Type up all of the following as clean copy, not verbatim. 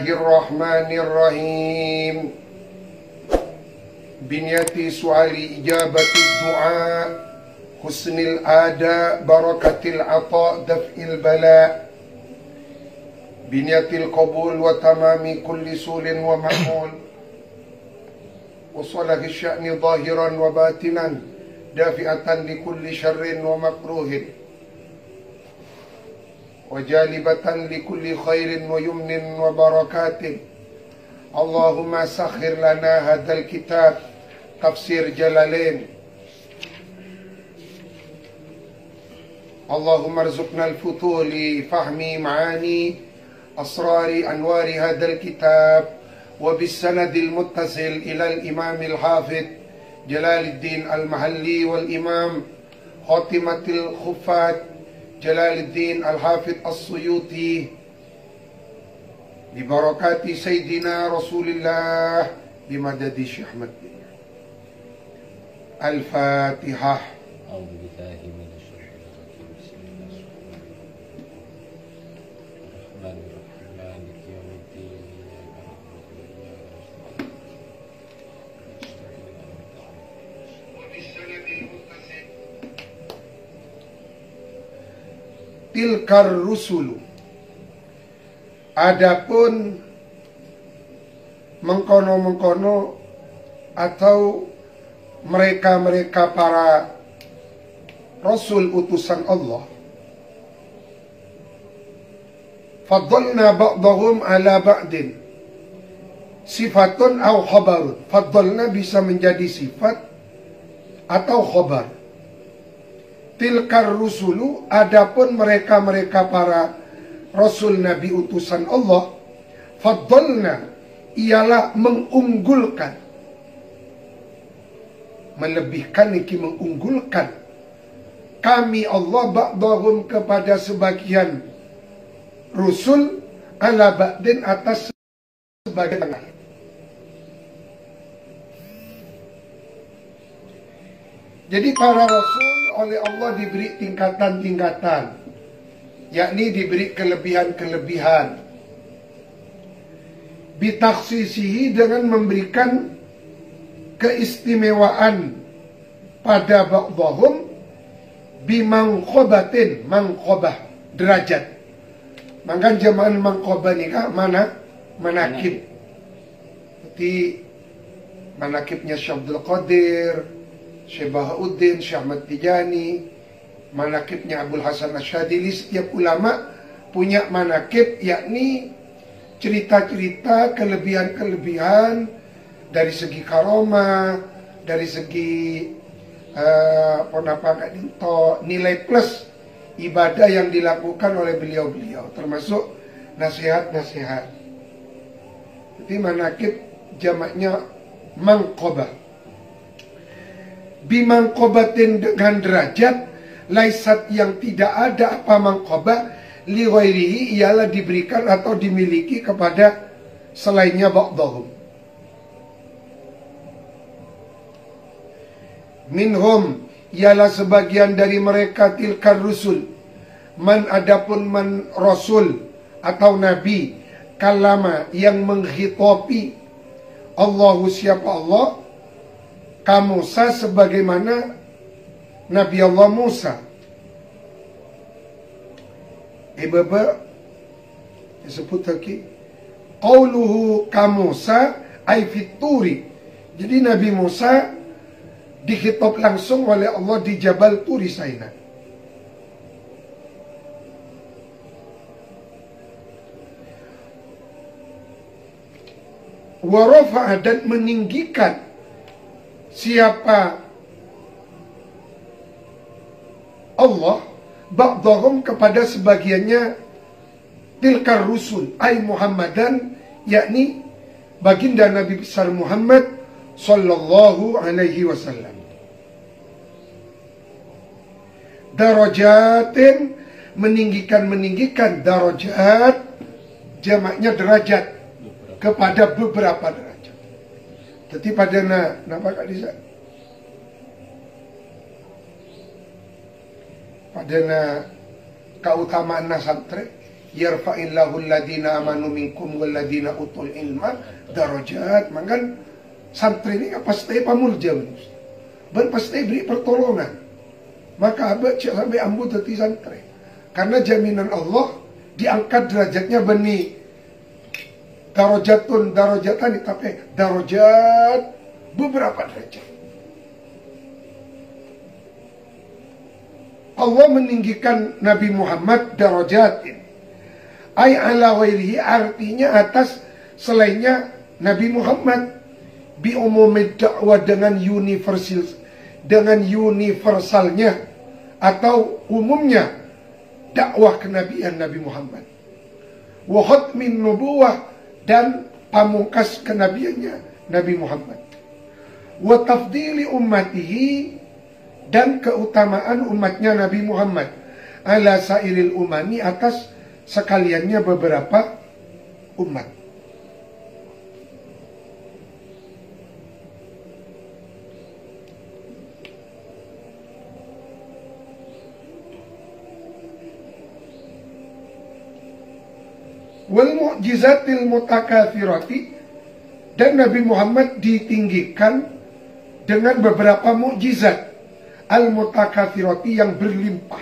Bismillahirrahmanirrahim. Binyati su'ali ijabati du'a, husnil ada, barakatil ata, daf'il bala, binyatil qabul wa tamami kulli sulin wa ma'mul, wa salahi sya'ni zahiran wa batinan, dafi'atan li kulli syarrin wa makruhin, wajalibatan li kulli khairin wa yumnin wa barakatin. Allahumma sakhir lana hadal kitab tafsir Jalalain. Allahumma arzuqna al-futuh li fahmi ma'ani asrari anwari hadal kitab wa bis sanadil muttasil ila al-imam al-hafidh Jalaluddin al-Mahalli wal imam khatimatil khuffat Jalaluddin Al-Hafidh As-Suyuti bi barakati Sayyidina Rasulillah bi madadi Syekh Ahmad bin Al-Fatihah. A'udzu billahi minasy syaithanir rajim. Bismillahirrahmanirrahim. Maliki yaumiddin. Tilkar rusulu, adapun mengkono-mengkono atau mereka-mereka para rasul utusan Allah, faddalna ba'dahum ala ba'din, sifatun au khabarun. Faddalna bisa menjadi sifat atau khabar. Tilkar rusulu, adapun mereka-mereka para rasul nabi utusan Allah, faddalna, ialah mengunggulkan, melebihkan, iki mengunggulkan kami Allah ba'dahum kepada sebagian rusul ala ba'din atas sebagian lain. Jadi para rasul oleh Allah diberi tingkatan-tingkatan, yakni diberi kelebihan-kelebihan. Bitaksisihi, dengan memberikan keistimewaan pada ba'dahum bimangkobatin, mangkobah, derajat. Maka zaman mangkobah ni mana? Manakib. Seperti manakibnya Syekh Abdul Qadir, Syekh Bahauddin, Syekh Ahmad Tijani, manakibnya Abdul Hasan Asyadili. Setiap ulama punya manakib, yakni cerita-cerita kelebihan-kelebihan dari segi karomah, dari segi nilai plus ibadah yang dilakukan oleh beliau-beliau, termasuk nasihat-nasihat. Jadi manakib jamaknya mangkobah. Bimangkobatin, dengan derajat, laisat, yang tidak ada apa mangkobah, li ghairihi, ialah diberikan atau dimiliki kepada selainnya ba'dahum. Minhum, ialah sebagian dari mereka, tilkar rusul, man, adapun man rasul atau nabi, kalama, yang menghitopi Allahu, siapa Allah, Musa, sebagaimana Nabi Allah Musa. Baba disebut lagi qauluhu Musa ay fituri. Jadi Nabi Musa dikhitab langsung oleh Allah di Jabal Turi Saina. Wa rafa'a, dan meninggikan siapa Allah ba'dahum kepada sebagiannya, tilkar rusul ay Muhammadan, yakni baginda Nabi besar Muhammad sallallahu alaihi wasallam. Darajatin, meninggikan darajat, jamaknya derajat, kepada beberapa derajat. Jadi pada napa Kak Disa? Pada keutamaan santri yarfa'illahu alladhina amanu minkum walladhina utul ilma darajat. Mangkan santri ini pasti pamulja ben pasti beri pertolongan. Maka abad cek sampai ambu teti santri. Karena jaminan Allah diangkat derajatnya beni darajatun darajatan, tapi darajat beberapa derajat. Allah meninggikan Nabi Muhammad darajatin. Ay ala ghairihi, artinya atas selainnya Nabi Muhammad. Bi umumid dakwah, dengan universalnya atau umumnya dakwah kenabian Nabi Muhammad. Wa khatmin nubuwah, dan pamungkas kenabiannya Nabi Muhammad. Wa tafdili ummatihi, dan keutamaan umatnya Nabi Muhammad ala sairil umami, atas sekaliannya beberapa umat. Wal mu'jizatil mutakathirati, dan Nabi Muhammad ditinggikan dengan beberapa mukjizat al mutakathirati, yang berlimpah.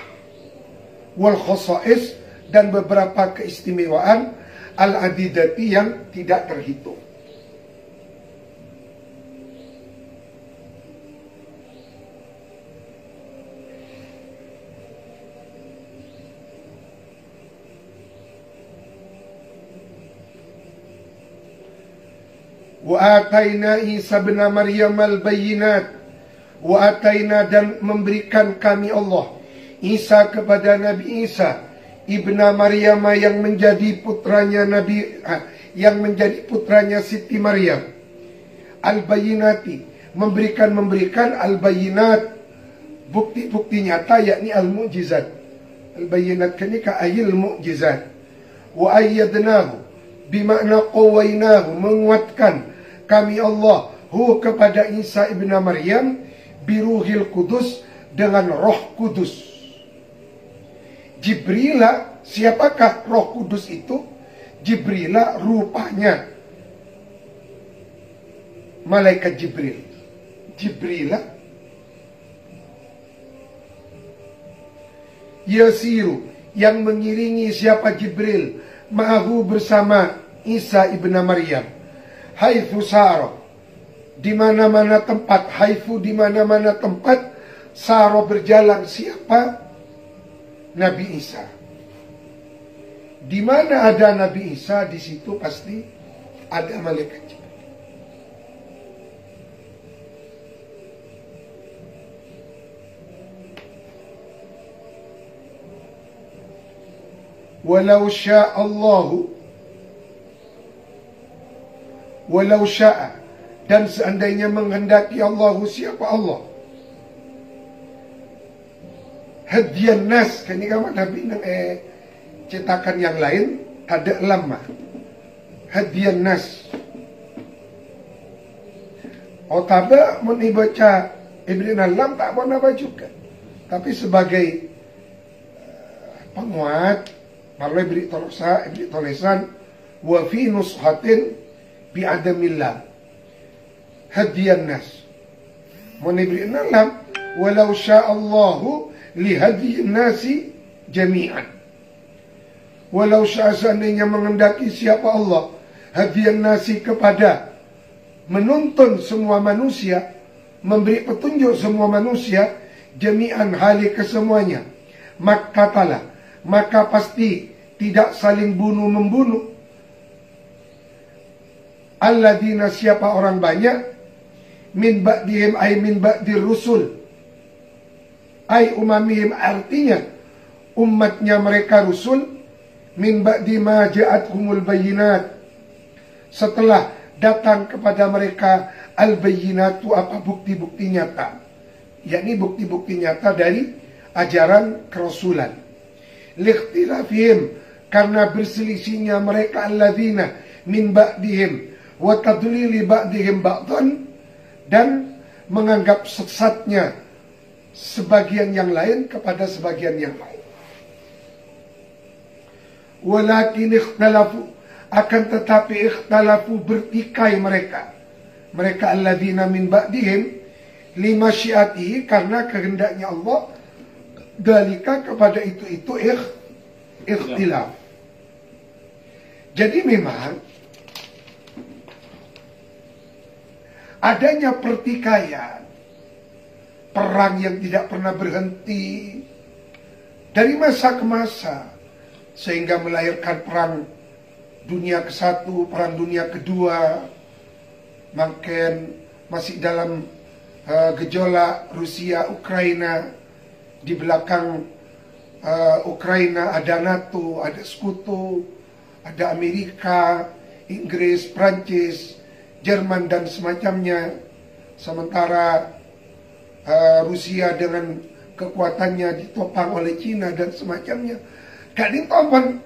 Wal khosais, dan beberapa keistimewaan al adidati, yang tidak terhitung. Wa ataina Isa bin Maryam al-bayyinat. Wa ataina, dan memberikan kami Allah Isa kepada Nabi Isa ibn Maryam, yang menjadi putranya Siti Maryam. Al-bayyinati, memberikan al-bayyinat, bukti-bukti nyata, yakni al-mu'jizat. Al-bayyinat kini ka ayil mu'jizat. Wa ayyadnahu, bimakna qawainahu, menguatkan kami Allah kepada Isa ibn Maryam biruhil kudus, dengan roh kudus. Jibrilah, siapakah roh kudus itu? Jibrilah rupanya malaikat Jibril. Jibrilah yasiru, yang mengiringi siapa Jibril, ma'ahu, bersama Isa ibn Maryam. Haitsu saro, di mana-mana tempat. Haitsu, di mana-mana tempat. Saro, berjalan siapa? Nabi Isa. Di mana ada Nabi Isa, di situ pasti ada malaikat Jibril. Walau sya'a, dan seandainya menghendaki Allahu, siapa Allah, hadiyan nas, kan ini kan Nabi nang cetakan yang lain ada lama hadiyan nas. Otaba mun ibaca Ibn Alam tak mau apa juga, tapi sebagai penguat malah beri tolesan wa fi nushatin bi adamillah hadiyan nas. Mun ibri Alam walau sya'allahu li hadiyin nasi jami'an. Walau syaa, seandainya menghendaki siapa Allah, hadiyan nasi, kepada menuntun semua manusia, memberi petunjuk semua manusia, jami'an, hali kesemuanya, maka pasti tidak saling bunuh-membunuh. Alladzina, siapa orang banyak, min ba'dihim, ay min ba'dir rusul, ay umamihim, artinya umatnya mereka rusul, min ba'di ma ja'athumul bayyinat, setelah datang kepada mereka al-bayyinatu, apa bukti-bukti nyata, yakni bukti-bukti nyata dari ajaran kerasulan. Likhtilafihim, karena berselisihnya mereka, alladzina min ba'dihim wa tadlili ba'dihim ba'dan, dan menganggap sesatnya sebagian yang lain kepada sebagian yang lain. Walakin ikhtalafu, akan tetapi ikhtalafu bertikai mereka. Mereka alladzina min ba'dihim lima syiatihi, karena kehendaknya Allah, dalika kepada itu ikhtilaf. Jadi memang adanya pertikaian, perang yang tidak pernah berhenti dari masa ke masa, sehingga melahirkan perang dunia ke-1, perang dunia kedua, makin masih dalam gejolak Rusia Ukraina. Di belakang Ukraina ada NATO, ada sekutu, ada Amerika, Inggris, Prancis, Jerman dan semacamnya. Sementara Rusia dengan kekuatannya ditopang oleh Cina dan semacamnya. Kadang topan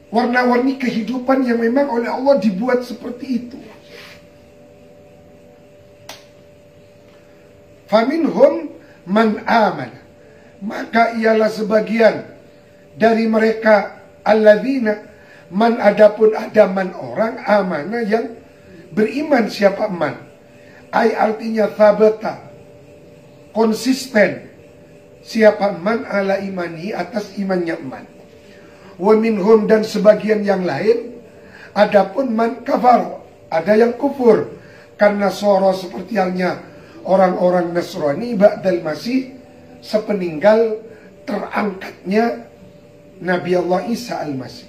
warna-warni kehidupan yang memang oleh Allah dibuat seperti itu. Faminhum man amana, maka ialah sebagian dari mereka alladzina, man adapun ada man orang, amana yang beriman. Siapa man? Ai artinya thabata, konsisten. Siapa man ala imani, atas imannya man. Wa minhum, dan sebagian yang lain adapun man kafar, ada yang kufur. Karena soro seperti halnya orang-orang Nasrani ba'dal masih, sepeninggal terangkatnya Nabi Allah Isa al-Masih.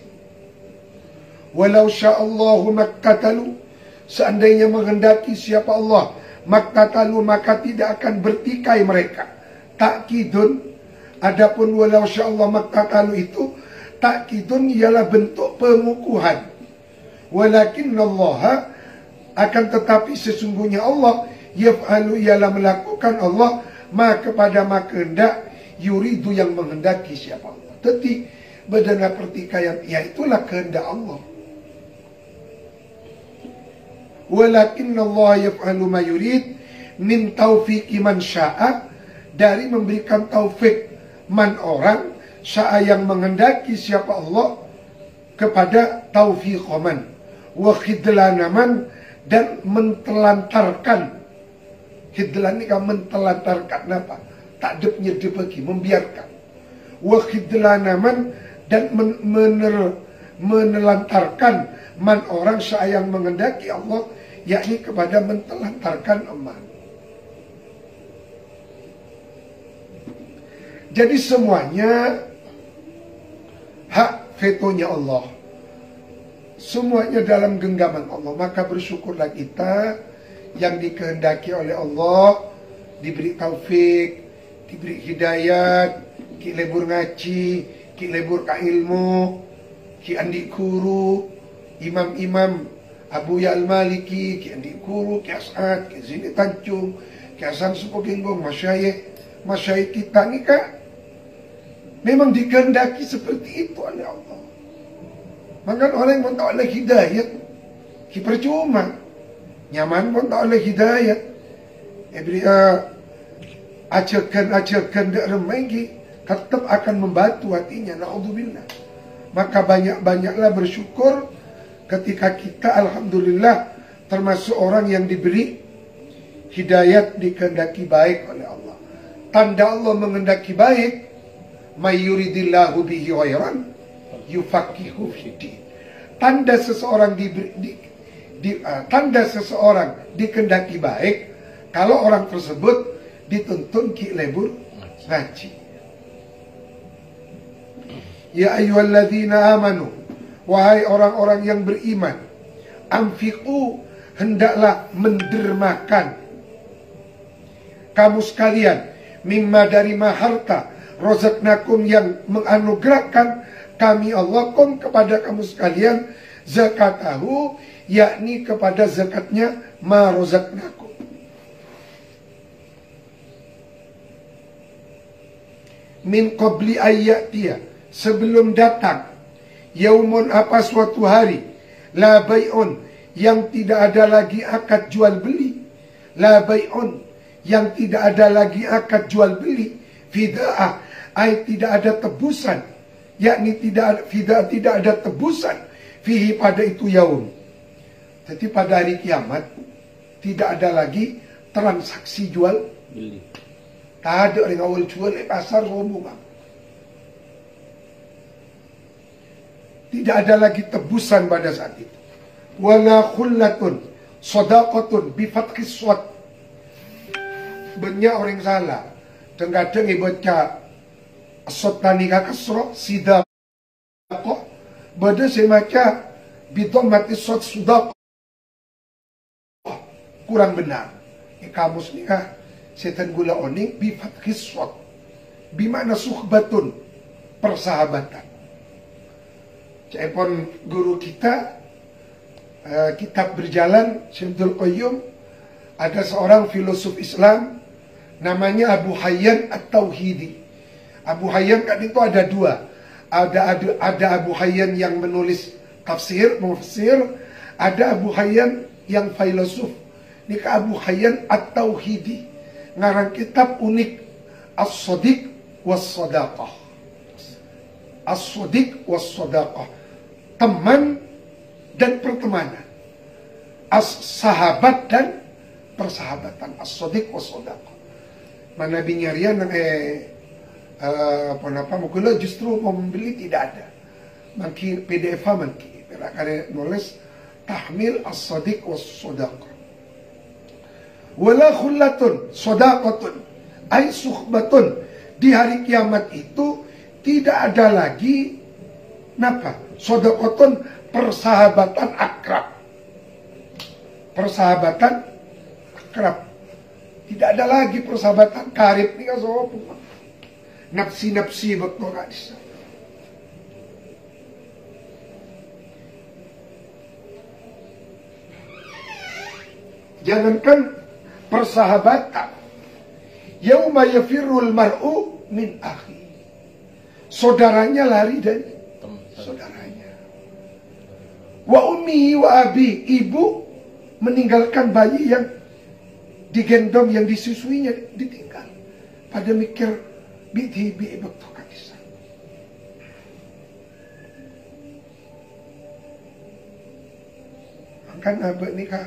Walau sya'allahu maktatalu, seandainya menghendaki siapa Allah, maktatalu, maka tidak akan bertikai mereka. Takkidun, adapun walau sya'allah maktatalu itu takkidun ialah bentuk pengukuhan. Walakin Allah, akan tetapi sesungguhnya Allah, yaf'alu ialah melakukan Allah, ma kepada ma kehendak, yuridu yang menghendaki siapa Allah. Tetapi berdana pertikaian, ya itulah kehendak Allah. Walakin Allah yaf'alu ma yurid min taufiqi man sya'a, dari memberikan taufik man orang, sya'a yang menghendaki siapa Allah, kepada taufiq man, wa khidlana man, dan mentelantarkan. Khidlan ini kan mentelantarkan apa? Takdepnya dibagi, membiarkan. Wa khidlana man, dan menelantarkan man orang sya'a yang menghendaki Allah, yakni kepada mentelantarkan eman. Jadi semuanya hak vetonya Allah, semuanya dalam genggaman Allah. Maka bersyukurlah kita yang dikehendaki oleh Allah, diberi taufik, diberi hidayat, ki lebur ngaji, ki lebur ka ilmu, ki andi guru, imam-imam Abu Ya Al-Maliki, ki andi guru, ki As'ad, ki Zini Tanjung, ki Hasan Sukogenggong, masyayikh kita ni kak memang dikehendaki seperti itu oleh Allah. Maka orang yang tak oleh hidayat, ki percuma. Nyaman pun tak oleh hidayat. Ajarkan dak remegi, tetap akan membantu hatinya. Na'udzubillah. Maka banyak-banyaklah bersyukur ketika kita alhamdulillah termasuk orang yang diberi hidayat, dikehendaki baik oleh Allah. Tanda Allah menghendaki baik, may yuridillahu bihi khairan yufaqihu fiddin. Tanda seseorang tanda seseorang dikehendaki baik, kalau orang tersebut dituntun ki lebur ngaji. Ya ayyuhalladzina amanu, wahai orang-orang yang beriman, anfiqu, hendaklah mendermakan kamu sekalian, mimma dari harta, rozaknakum yang menganugerahkan kami Allah kum kepada kamu sekalian, zakatahu, yakni kepada zakatnya ma rozaknakum. Min qabli ayyatiya, sebelum datang, yaumun apa suatu hari, la bay'un, yang tidak ada lagi akad jual beli, la bay'un, yang tidak ada lagi akad jual beli, fida'ah, tidak ada tebusan, yakni tidak ada tebusan fihi pada itu yaum. Jadi pada hari kiamat tidak ada lagi transaksi jual beli. Tak ada orang awal jual di pasar ngomong. Tidak ada lagi tebusan pada saat itu. Wala khullatun sadaqatun bi fathis shad. Banyak orang salah. Dan kadang baca as-sadani ka kasra sidaqah. Bada saya baca bi dhammatis shad sudaqah. Kurang benar. Kamus ni setan gula oning bi fathis shad. Bi makna suhbatun, persahabatan. Cepon guru kita kitab berjalan Syaikhul Qayyum, ada seorang filosof Islam namanya Abu Hayyan At-Tauhidi. Abu Hayyan kan itu ada dua. Ada Abu Hayyan yang menulis tafsir, mufassir, ada Abu Hayyan yang filosof. Ini ke Abu Hayyan At-Tauhidi. Ngarang kitab unik, As-Sadiq Was-Sadaqah. As-Sadiq Was-Sadaqah. Teman dan pertemanan. As-sahabat dan persahabatan. As-Sadiq Was-Sadaqah. Mana binyarian mukula justru mau membeli tidak ada. Mungkin PDF mungkin. Karena nulis tahmil as-sadiq was-sadaqah. Wala khullatun sadaqatun ay suhbatun. Di hari kiamat itu tidak ada lagi napa? Sadaqatun, persahabatan akrab. Persahabatan akrab. Tidak ada lagi persahabatan karib ni kaso. Nafsi-nafsi betul hadis. Jangankan persahabatan. Yauma yafirrul mar'u min akhi. Saudaranya lari dari saudaranya. Wa ummihi wa abi, ibu meninggalkan bayi yang digendong, yang disusuinya ditinggal. Pada mikir bihi betul kadisa. Kan abad nikah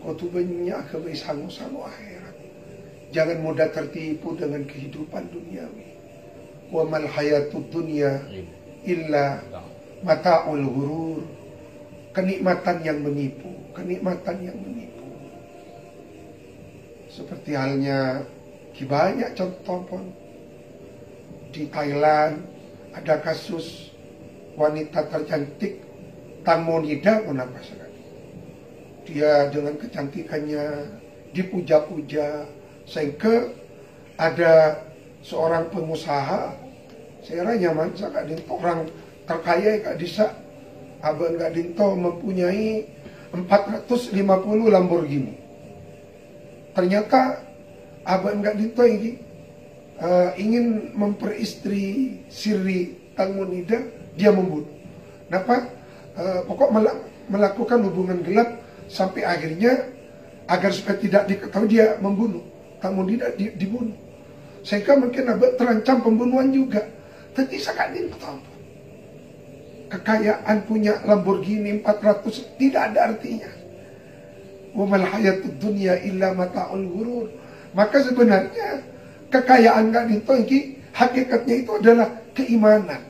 kau tu banyak kebisangu-sangu akhirat. Jangan mudah tertipu dengan kehidupan duniawi. Wa mal hayatud dunya illa mata'ul ghurur. Kenikmatan yang menipu, kenikmatan yang menipu. Seperti halnya banyak contoh pun di Thailand ada kasus wanita tercantik Tamonida kenapa sekali. Dia dengan kecantikannya dipuja-puja sehingga ada seorang pengusaha, saya nyaman Kak Dinto, orang terkaya Kak Disa, Abang Kak Dinto mempunyai 450 Lamborghini. Ternyata Abang Kak Dinto ini ingin memperistri Siri Tamonida, dia membunuh. Kenapa? Pokok melakukan hubungan gelap sampai akhirnya agar supaya tidak diketahui dia membunuh. Tamonida dibunuh. Sehingga mungkin abang terancam pembunuhan juga. Tapi Kak Dinto, kekayaan punya Lamborghini 400 tidak ada artinya. Wa mal hayatud dunya illa mata'ul ghurur. Maka sebenarnya kekayaan Kak Dinto ini hakikatnya itu adalah keimanan.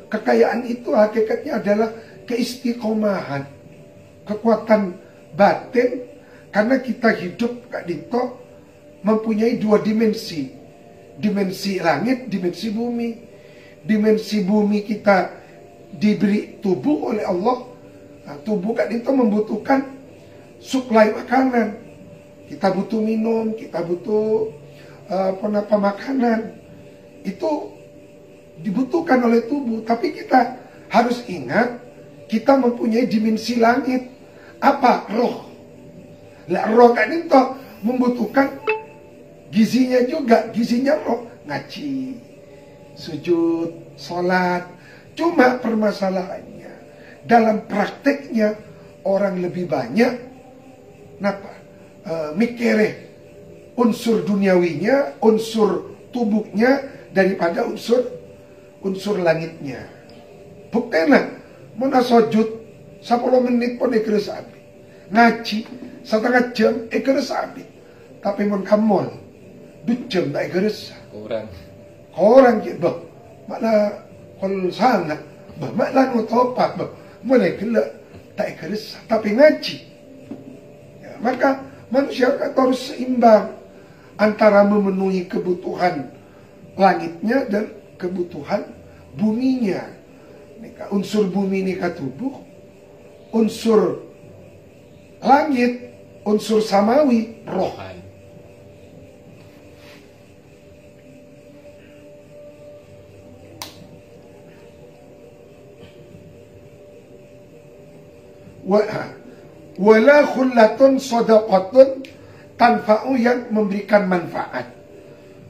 Kekayaan itu hakikatnya adalah keistiqomahan, kekuatan batin, karena kita hidup Kak Dinto mempunyai dua dimensi. Dimensi langit, dimensi bumi. Dimensi bumi kita diberi tubuh oleh Allah. Nah, tubuh Kak Dinto membutuhkan suplai makanan. Kita butuh minum, kita butuh makanan. Itu dibutuhkan oleh tubuh. Tapi kita harus ingat, kita mempunyai dimensi langit. Apa? Roh. Lah roh Kak Dinto membutuhkan gizinya juga. Gizinya roh. Ngaji, sujud, sholat. Cuma permasalahannya, dalam prakteknya orang lebih banyak mikirnya unsur duniawinya, unsur tubuhnya daripada unsur langitnya. Buktinya mana sujud 10 menit pun ikhlas abi, ngaji setengah jam ikhlas abi, tapi mun kamol 2 jam tak ikhlas kurang gitu. Malah kalau sangat malah nutopak mulai gila tak ikhlas tapi ngaji ya, maka manusia harus seimbang antara memenuhi kebutuhan langitnya dan kebutuhan buminya. Unsur bumi ini tubuh, unsur langit, unsur samawi, roh. Wala khullatun sadaqatun, tanfa'u yang memberikan manfaat.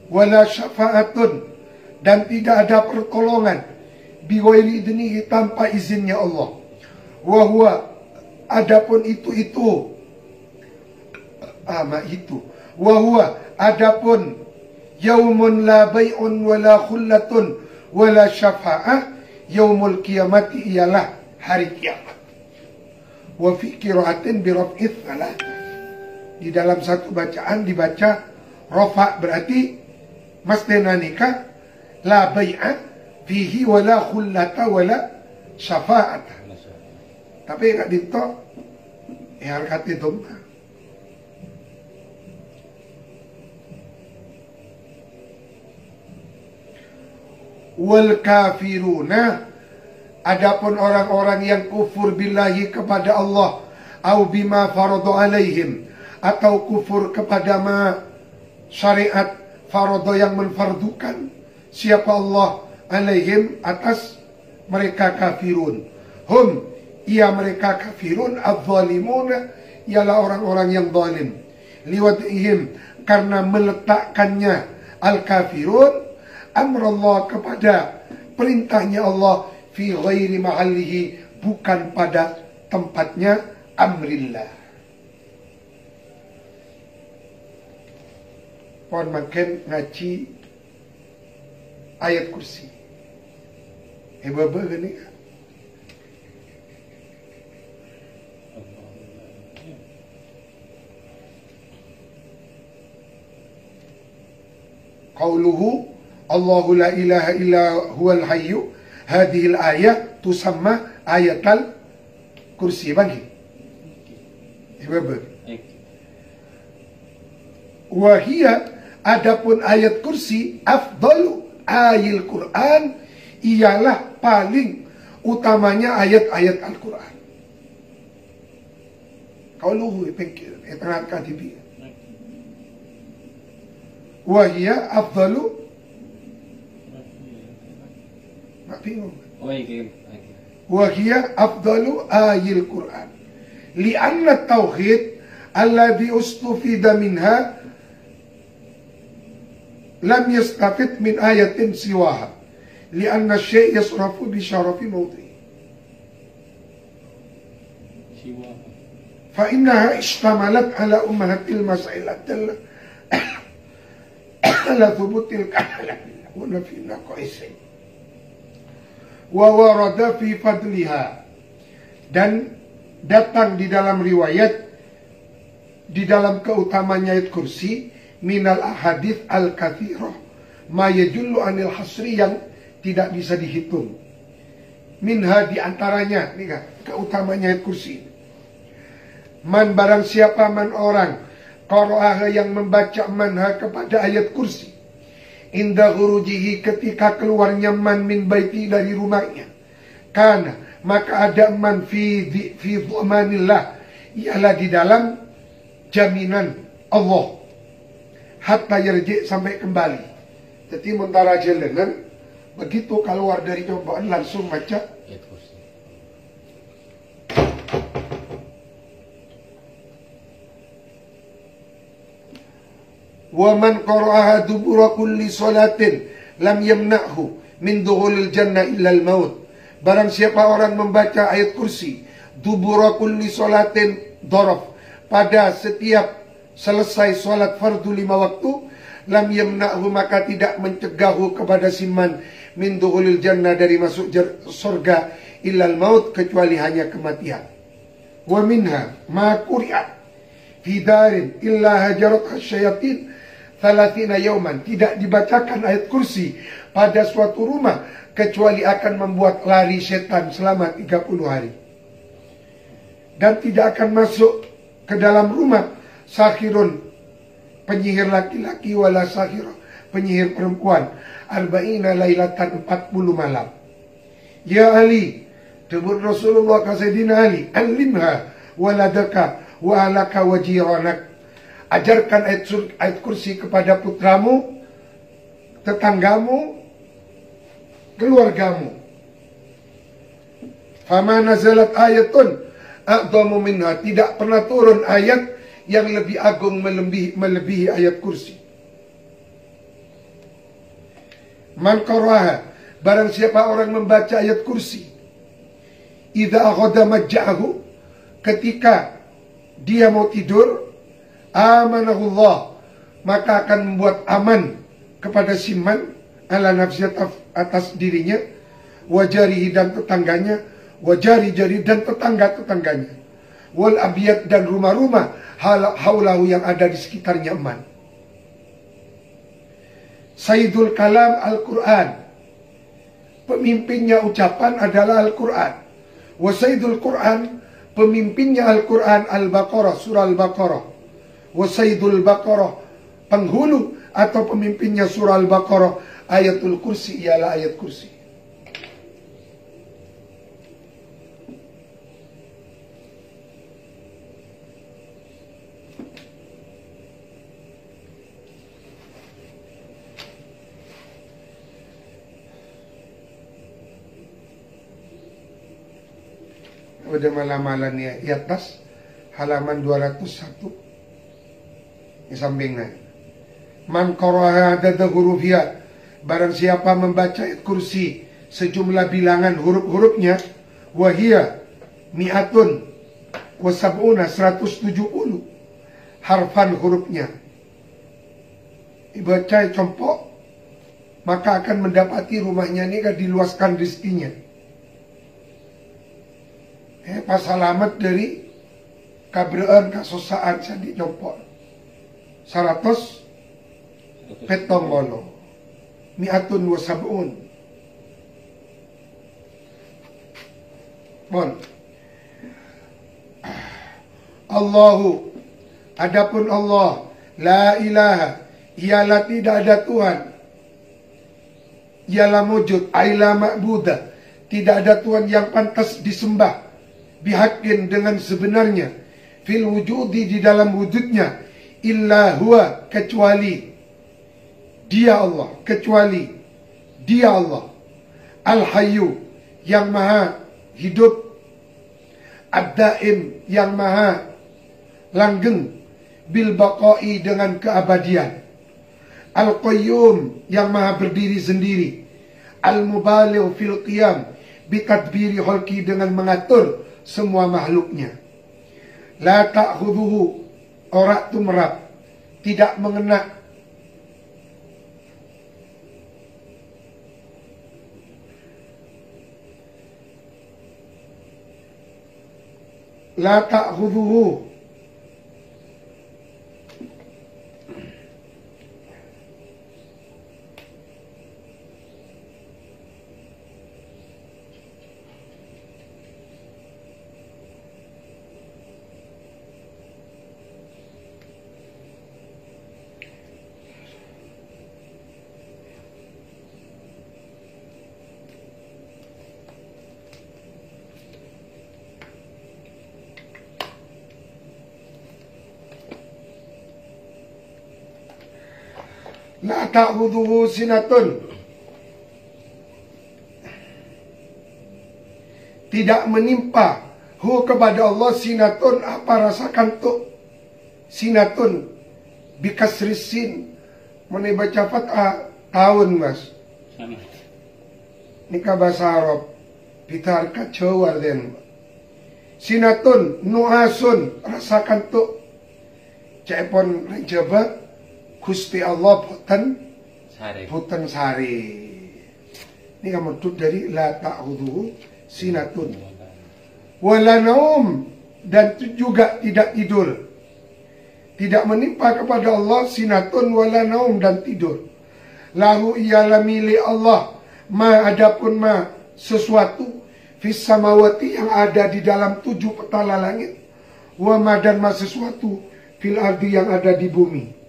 Wala syafa'atun, dan tidak ada pertolongan biwaili idnihi, tanpa izinnya Allah. Wahwa, adapun itu wahwa, adapun yaumun la bay'un wala khullatun wala syafa'ah, yaumul qiyamati, ialah hari kiamat. Wa fi qira'atin bi raf'ith thalatha, di dalam satu bacaan dibaca rafa, berarti masdena nikah, la bai'a fihi wala khullata wala syafa'ata. Tapi enggak dito harkat itu. Wal kafiruna, adapun orang-orang yang kufur billahi kepada Allah, au bima faradu alaihim, atau kufur kepada syariat faradu yang menfardukan siapa Allah alaihim atas mereka, kafirun. Hum, ia mereka kafirun, adz-zalimuna, ialah orang-orang yang zalim. Liwadihim, karena meletakkannya al-kafirun amrullah, kepada perintahnya Allah, fi ghairi mahallihi, bukan pada tempatnya, amrillah. Pohon makin ngaji ayat kursi. Baba gini kan? Qauluhu Allahu la ilaha illa huwal hayyu, hadhil ayat tusamma ayatal kursi. Bagi wahia, adapun ayat kursi, afdalu ayil Quran, ialah paling utamanya ayat-ayat Al-Quran. Qauluhu itengah katibi wahia afdalu, wahia afdalu ayil Quran, li'anna tauhid alladhi ustufida minha lam yastafid min ayatin siwaha, li'anna syai' yasrafu bi syarafi mawdi, fa innaha ishtamalat ala ummahatil masailatil ala thubutil kalam wa nafi naqaisin wa warada fi fadliha, dan datang di dalam riwayat di dalam keutamanya ayat kursi, minal ahadits al-kathirah ma yajullu anil hasri, yang tidak bisa dihitung. Minha, diantaranya nih kan keutamanya ayat kursi, man, barang siapa, man, orang, qara'aha, yang membaca manha kepada ayat kursi, inda khurujihi, ketika keluarnya man min baiti, dari rumahnya, kana, maka ada man fi dhamanillah, ialah di dalam jaminan Allah, hatta yarji, sampai kembali. Jadi mentara jalanan, begitu keluar dari cobaan langsung baca ayat kursi. Wa man qara'aha dubura kulli salatin lam yamna'hu min dukhulil jannah illa al-maut. Barang siapa orang membaca ayat kursi dubura kulli salatin, dorof, pada setiap selesai sholat fardu 5 waktu, lam yamna'hu maka tidak mencegahu kepada siman min dukhulil jannah dari masuk surga illal maut kecuali hanya kematian. Wa minha ma quri'a fi darin illa hajarat syayatin 30 yauman. Tidak dibacakan ayat kursi pada suatu rumah kecuali akan membuat lari setan selama 30 hari. Dan tidak akan masuk ke dalam rumah sahirun penyihir laki-laki wala sahirah penyihir perempuan arba'ina lailatan 40 malam. Ya Ali, debut Rasulullah ke Sayyidina Ali, alimha waladaka wa alaka wa jiranak. Ajarkan ayat kursi kepada putramu, tetanggamu, keluargamu. Fama nazalat ayatun a'dhamu minha. Tidak pernah turun ayat yang lebih agung melebihi ayat kursi. Man qaraha, barang siapa orang membaca ayat kursi, idza aghada majja'ahu, ketika dia mau tidur, amanahullah, maka akan membuat aman kepada siman ala nafsiyat atas dirinya, wajarihi dan tetangganya, wajari-jari dan tetangga-tetangganya, wal abiyat dan rumah-rumah haulahu yang ada di sekitarnya aman. Sayyidul kalam Al-Quran, pemimpinnya ucapan adalah Al-Quran. Wa sayyidul Quran, pemimpinnya Al-Quran Al-Baqarah, surah Al-Baqarah. Wa sayyidul Baqarah, penghulu atau pemimpinnya surah Al-Baqarah, ayatul kursi ialah ayat kursi. Pada malam-malamnya di atas halaman 201 di sampingnya. Man qara'a adada hurufiyat, barang siapa membaca ayat kursi sejumlah bilangan huruf-hurufnya, wahia mi'atun wa sab'una 170 harfan hurufnya, dibaca compok, maka akan mendapati rumahnya ini kan diluaskan rezekinya. Pas alamat dari kabraan kasosaan jadi compok 100 petong bolo mi'atun wa sab'un. Bon. Allahu, adapun Allah, la ilaha, ialah tidak ada Tuhan, ialah wujud, aila ma'budah, tidak ada Tuhan yang pantas disembah, bihakin dengan sebenarnya, fil wujudi di dalam wujudnya, illa huwa kecuali dia Allah, kecuali dia Allah, al-hayyu yang maha hidup, ad-daim yang maha langgeng, bil baqai dengan keabadian, al-qayyum yang maha berdiri sendiri, al-mubaligh fil qiyam bitadbiri khalqi dengan mengatur semua makhluknya. La ta'khudhuhu, ora tumrap, tidak mengena, la ta'khudhuhu, la ta'khudhuhu sinatun, tidak menimpa hu kepada Allah sinatun apa rasa kantuk, sinatun bikasrisin, mana baca fathah tahun mas, nikah bahasa Arab pitar kacau arden, sinatun nuasun rasa kantuk, cepon rejaba Gusti Allah boten Sare. sare. Ini kamu tuh dari la ta'khudhuhu sinatun wala naum, dan juga tidak tidur. Tidak menimpa kepada Allah sinatun wala naum, dan tidur. Lahu ialah milik Allah ma, adapun ma sesuatu fis samawati yang ada di dalam 7 petala langit, wa ma, dan ma sesuatu fil ardi yang ada di bumi.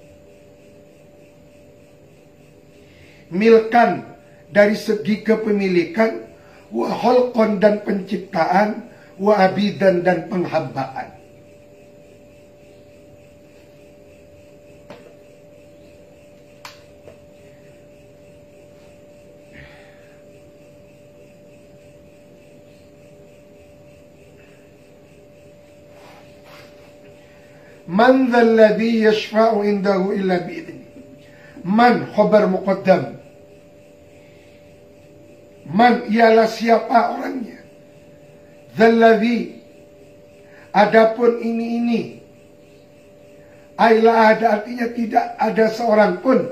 Milkan dari segi kepemilikan, wa khalqan dan penciptaan, wa abidan dan penghambaan. Man dhal ladzi yashfa'u indahu illa bi'idhni. Man khabar muqaddam. Man ialah siapa orangnya. Dhal ladzi, adapun ini. Ailah ada, artinya tidak ada seorang pun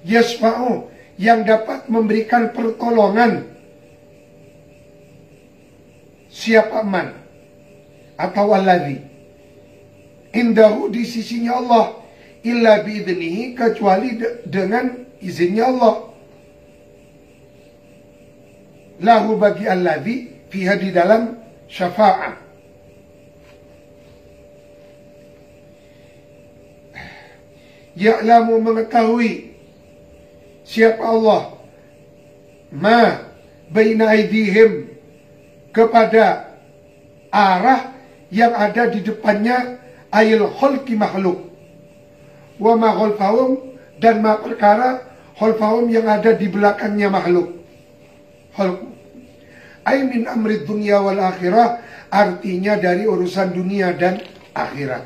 yashfa'u yang dapat memberikan pertolongan. Siapa man atau alladzi indahu di sisinya Allah, illa biidnihi, kecuali dengan izinnya Allah. Lahu bagi alladzi fiha, di dalam syafa'ah. Ya'lamu, mengetahui siapa Allah, ma baina aidihim, kepada arah yang ada di depannya, ayil khalqi makhluk, wa ma khalfahum, dan ma perkara khalfahum yang ada di belakangnya makhluk. Khalq ay min amri dunya wal akhirah, artinya dari urusan dunia dan akhirat.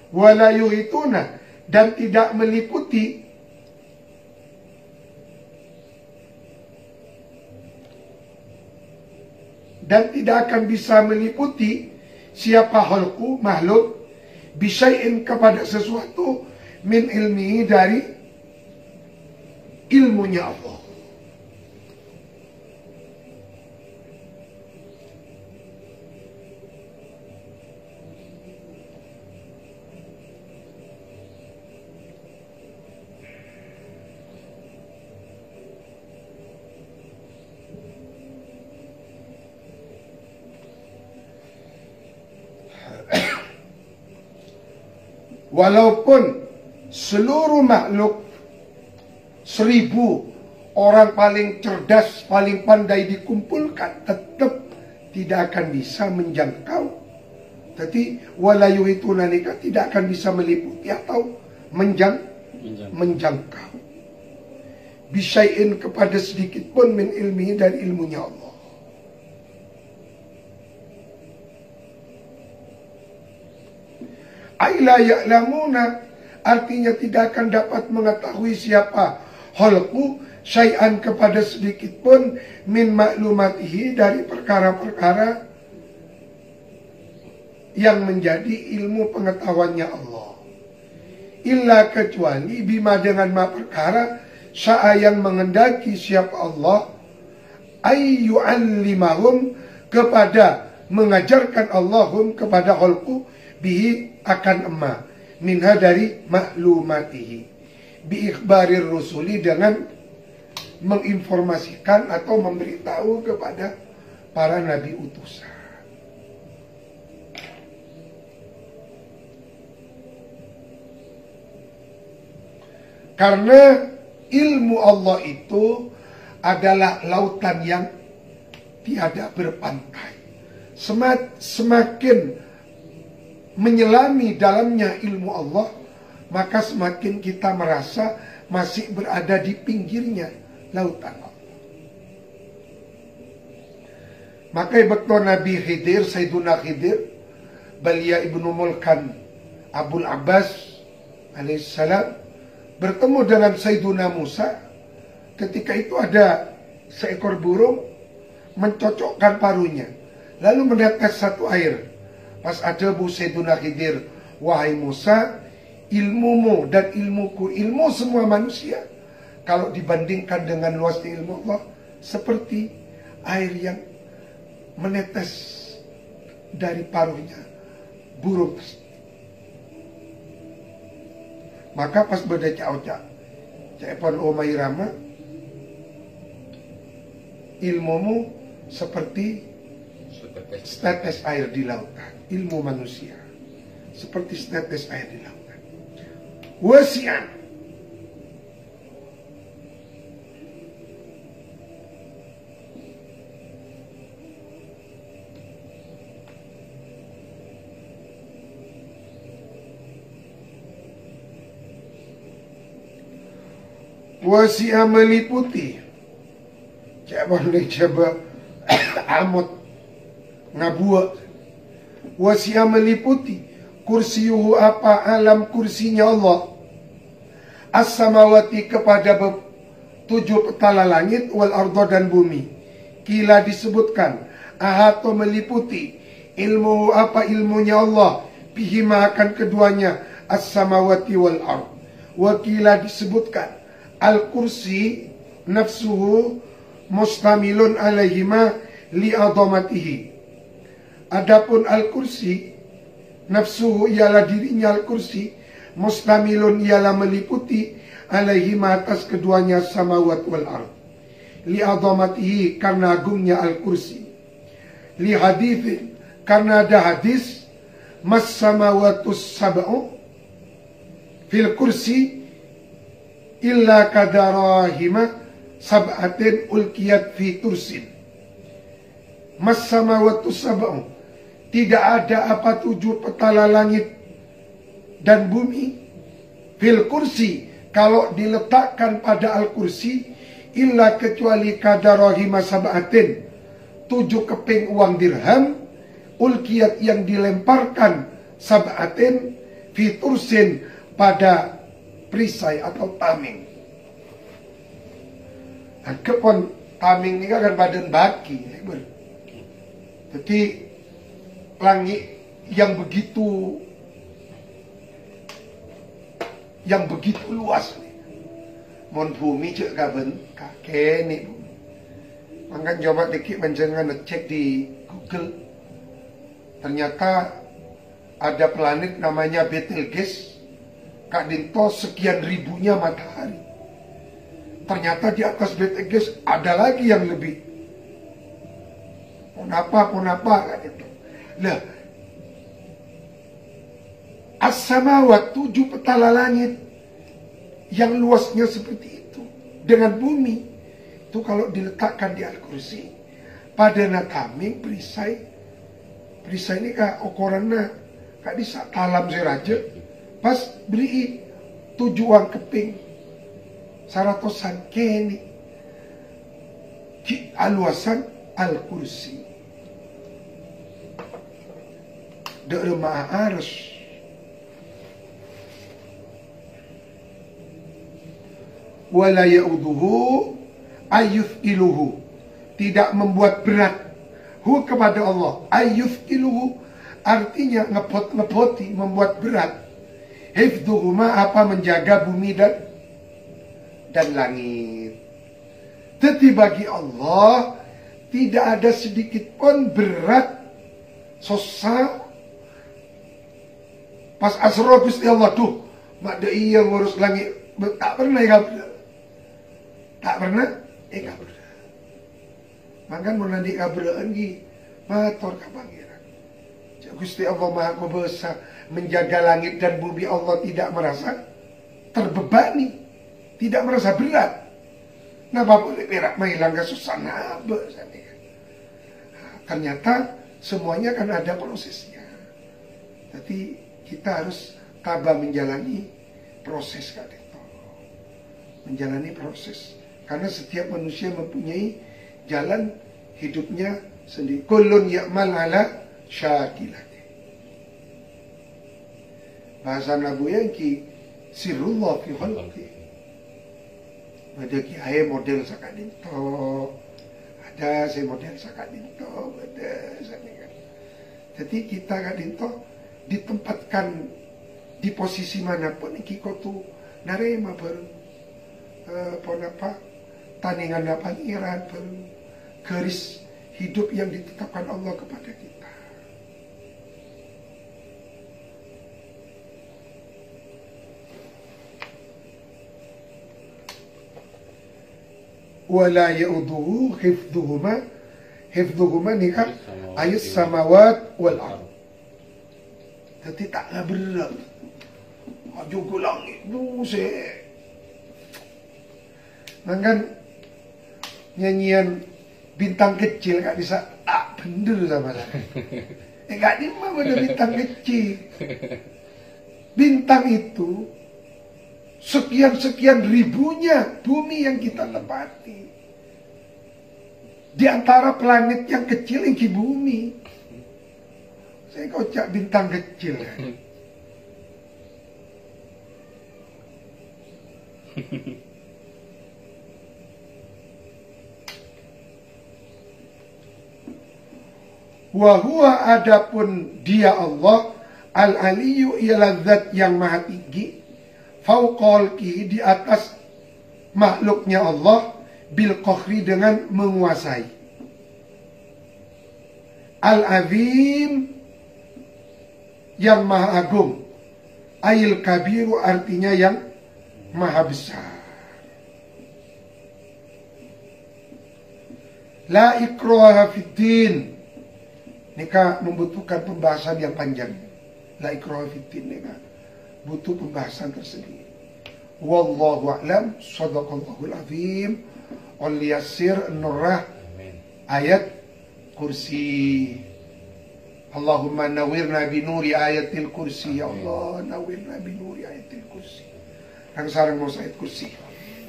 Wala yuhituna, dan tidak meliputi dan tidak akan bisa meliputi siapa khalqu makhluk bisyai'in, kepada sesuatu, min ilmihi, dari ilmunya Allah. Walaupun seluruh makhluk 1000 orang paling cerdas, paling pandai dikumpulkan, tetap tidak akan bisa menjangkau. Tapi wala yuhituna nikah, tidak akan bisa meliputi atau menjangkau. Bisyai'in, kepada sedikit pun, min ilmihi, dari ilmunya Allah. Aila ya'lamuna, artinya tidak akan dapat mengetahui siapa khalqu syai'an, kepada sedikit pun, min maklumatihi, dari perkara-perkara yang menjadi ilmu pengetahuannya Allah. Illa, kecuali, bima, dengan ma perkara, sya'a, yang mengendaki siapa Allah, ayyu'allimahum, kepada mengajarkan Allahum, kepada khalqu, bihi, akan emma, minha, dari maklumatihi, bi ikhbarir rusuli, dengan menginformasikan atau memberitahu kepada para nabi utusan. Karena ilmu Allah itu adalah lautan yang tiada berpantai. Semakin menyelami dalamnya ilmu Allah, maka semakin kita merasa masih berada di pinggirnya lautan Allah. Maka betul Nabi Khidir, Sayyiduna Khidir, Balia ibnu Mulkan Abul Abbas alaihissalam, bertemu dengan Sayyiduna Musa. Ketika itu ada seekor burung mencocokkan paruhnya, lalu menetes satu air. Pas ada Bu Sayyiduna Khidir, wahai Musa, ilmumu dan ilmuku, ilmu semua manusia, kalau dibandingkan dengan luasnya ilmu Allah, seperti air yang menetes dari paruhnya burung. Maka pas berdecak-ocak Cepon Omai Rama, ilmumu seperti setetes air di lautan. Ilmu manusia seperti setetes air di lautan. Wasi'an, wasi'an meliputi. Cepon coba amot ngabuat. Wasi'an meliputi kursiyuhu apa alam kursinya Allah, as-samawati kepada 7 petala langit, wal ardo dan bumi. Kila disebutkan ahato meliputi ilmu apa ilmunya Allah, bihima akan keduanya, as-samawati wal ard. Wakila disebutkan al-kursi nafsuhu mustamilun alaihima li'adhamatihi. Adapun al-kursi nafsuhu ialah dirinya al-kursi, mustamilun ialah meliputi, alaihi atas keduanya samawat wal ard, li'adhamatihi karena agungnya al-kursi, li hadithin karena ada hadis, mas samawatus sab'u fil kursi illa kadarahima sab'atin ulkiyat fi tursin. Mas samawatus sab'u, tidak ada apa 7 petala langit dan bumi, fil kursi kalau diletakkan pada al-kursi, illa kecuali kadarahima sab'atin 7 keping uang dirham, ulkiyat yang dilemparkan sab'atin fi tursin pada perisai atau tameng. Nah, kepon tameng ini kan badan baki. Jadi langit yang begitu luas, mon bumi cek kaben kakek nih. Mangkan coba dikit menjengan ngecek di Google, ternyata ada planet namanya Betelgeuse, Kak Dinto sekian ribunya matahari. Ternyata di atas Betelgeuse ada lagi yang lebih. Kenapa Kak Dinto? Nah, as-samawat 7 petala langit yang luasnya seperti itu dengan bumi itu kalau diletakkan di al-kursi pada nataming perisai ini kak ukurannya kak bisa talam seraja pas beri 7 uang keping saratosan keni ki aluasan al-kursi dari maha arsh. Wala ya'uduhu ayyuthqiluhu, tidak membuat berat hu kepada Allah. Ayyuthqiluhu artinya ngepoti membuat berat. Hifdhuhuma apa menjaga bumi dan langit. Tetapi bagi Allah tidak ada sedikit pun berat susah. Pas asro Gusti Allah tuh mak de iya ngurus langit tak pernah kabur. Mangkan mun nanti kaburaan gi matur ka pangeran. Gusti Allah Maha Kuasa menjaga langit dan bumi, Allah tidak merasa terbebani, tidak merasa berat. Napa boleh perak menghilang kesusahan nabe. Ternyata semuanya kan ada prosesnya. Jadi kita harus tabah menjalani proses Kak Dinto. Menjalani proses. Karena setiap manusia mempunyai jalan hidupnya sendiri. Kullun ya'mal ala syakilati. Bahasa Nabu yang ki sirullah fi khalqi. Ada ki ae model Kak Dinto. Ada saya model Kak Dinto, ada saya kan. Jadi kita Kak Dinto ditempatkan di posisi manapun iki tuh narema bareng tandingan pangeran bareng garis hidup yang ditetapkan Allah kepada kita. Wala ya'uduhu hifdhuhuma nikah ayat samawat wal ard. Jadi taklah berat. Juga langit buset. Kan nyanyian bintang kecil gak bisa bener sama saya. Gak dimana ada bintang kecil. Bintang itu sekian-sekian ribunya bumi yang kita tempati. Di antara planet yang kecil yang ke bumi. Saya kocak bintang kecil. Wahuwa adapun dia Allah al-aliyu ialah zat yang maha tinggi fauqalki di atas makhluknya Allah bil qahri dengan menguasai. Al-azim yang maha agung, ayil kabiru artinya yang maha besar. La ikraha fiddin. Nikah membutuhkan pembahasan yang panjang. La ikraha fiddin nikah butuh pembahasan tersendiri. Wallahu a'lam. Shadaqallahul azim. Al Yasir Nurrah ayat kursi. Allahumma nawirna binuri ayatil kursi. Ya Allah, nawirna binuri ayatil kursi. Yang sarang mau ayat kursi.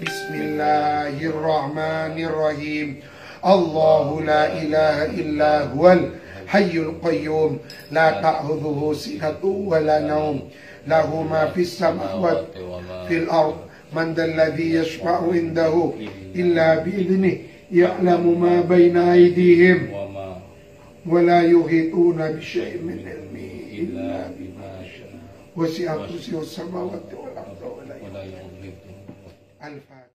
Bismillahirrahmanirrahim. Allahu la ilaha illa huwal hayyul qayyum la ta'khudhuhu sinatun wa la nawm lahu ma fis samawati fil ard man dhal ladzi yashfa'u indahu illa bi idnihi ya'lamu ma bayna aydihim wa la yuhituna bi syai'in min ilmihi illa bima sha'a wasi'a kursiyyuhu samawati wal ardi wa la yuhituna. Al-Fatihah.